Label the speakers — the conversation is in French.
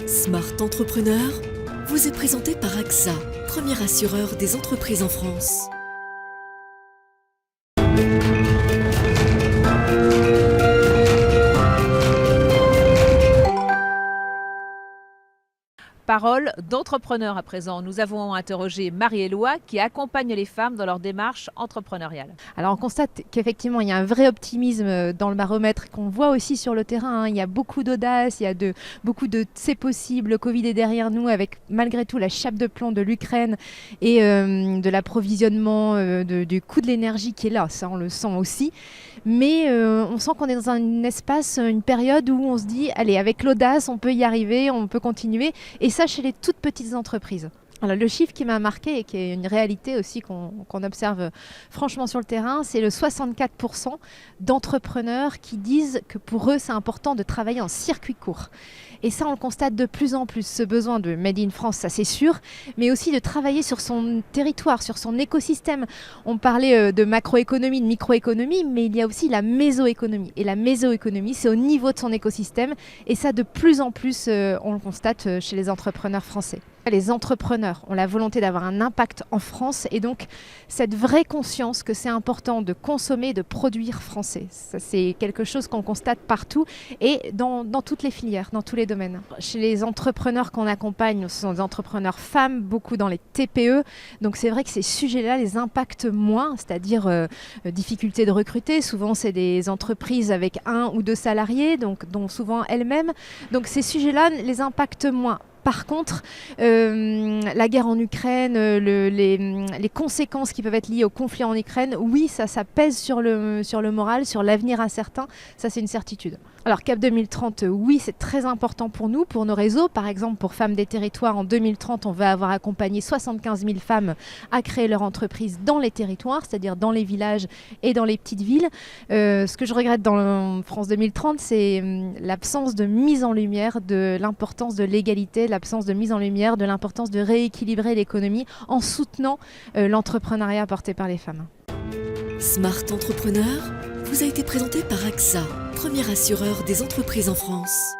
Speaker 1: Smart Entrepreneur vous est présenté par AXA, premier assureur des entreprises en France.
Speaker 2: Parole d'entrepreneur à présent. Nous avons interrogé Marie-Éloi qui accompagne les femmes dans leur démarche entrepreneuriale.
Speaker 3: Alors on constate qu'effectivement il y a un vrai optimisme dans le baromètre qu'on voit aussi sur le terrain. Il y a beaucoup d'audace, il y a beaucoup de c'est possible, le Covid est derrière nous avec malgré tout la chape de plomb de l'Ukraine et de l'approvisionnement du coût de l'énergie qui est là, ça on le sent aussi. Mais on sent qu'on est dans un espace, une période où on se dit allez avec l'audace on peut y arriver, on peut continuer et ça chez les toutes petites entreprises. Alors, le chiffre qui m'a marqué et qui est une réalité aussi qu'on observe franchement sur le terrain, c'est le 64% d'entrepreneurs qui disent que pour eux, c'est important de travailler en circuit court. Et ça, on le constate de plus en plus, ce besoin de Made in France, ça c'est sûr, mais aussi de travailler sur son territoire, sur son écosystème. On parlait de macroéconomie, de microéconomie, mais il y a aussi la mésoéconomie. Et la mésoéconomie, c'est au niveau de son écosystème. Et ça, de plus en plus, on le constate chez les entrepreneurs français. Les entrepreneurs ont la volonté d'avoir un impact en France et donc cette vraie conscience que c'est important de consommer, de produire français. Ça, c'est quelque chose qu'on constate partout et dans toutes les filières, dans tous les domaines. Chez les entrepreneurs qu'on accompagne, ce sont des entrepreneurs femmes, beaucoup dans les TPE. Donc c'est vrai que ces sujets-là les impactent moins, c'est-à-dire difficulté de recruter. Souvent, c'est des entreprises avec 1 ou 2 salariés, donc, dont souvent elles-mêmes. Donc ces sujets-là les impactent moins. Par contre, la guerre en Ukraine, les conséquences qui peuvent être liées au conflit en Ukraine, oui, ça pèse sur le moral, sur l'avenir incertain, ça c'est une certitude. Alors Cap 2030, oui, c'est très important pour nous, pour nos réseaux. Par exemple, pour Femmes des Territoires, en 2030, on va avoir accompagné 75 000 femmes à créer leur entreprise dans les territoires, c'est-à-dire dans les villages et dans les petites villes. Ce que je regrette dans France 2030, c'est l'absence de mise en lumière de l'importance de l'égalité, l'absence de mise en lumière de l'importance de rééquilibrer l'économie en soutenant l'entrepreneuriat porté par les femmes.
Speaker 1: Smart Entrepreneur vous a été présenté par AXA, premier assureur des entreprises en France.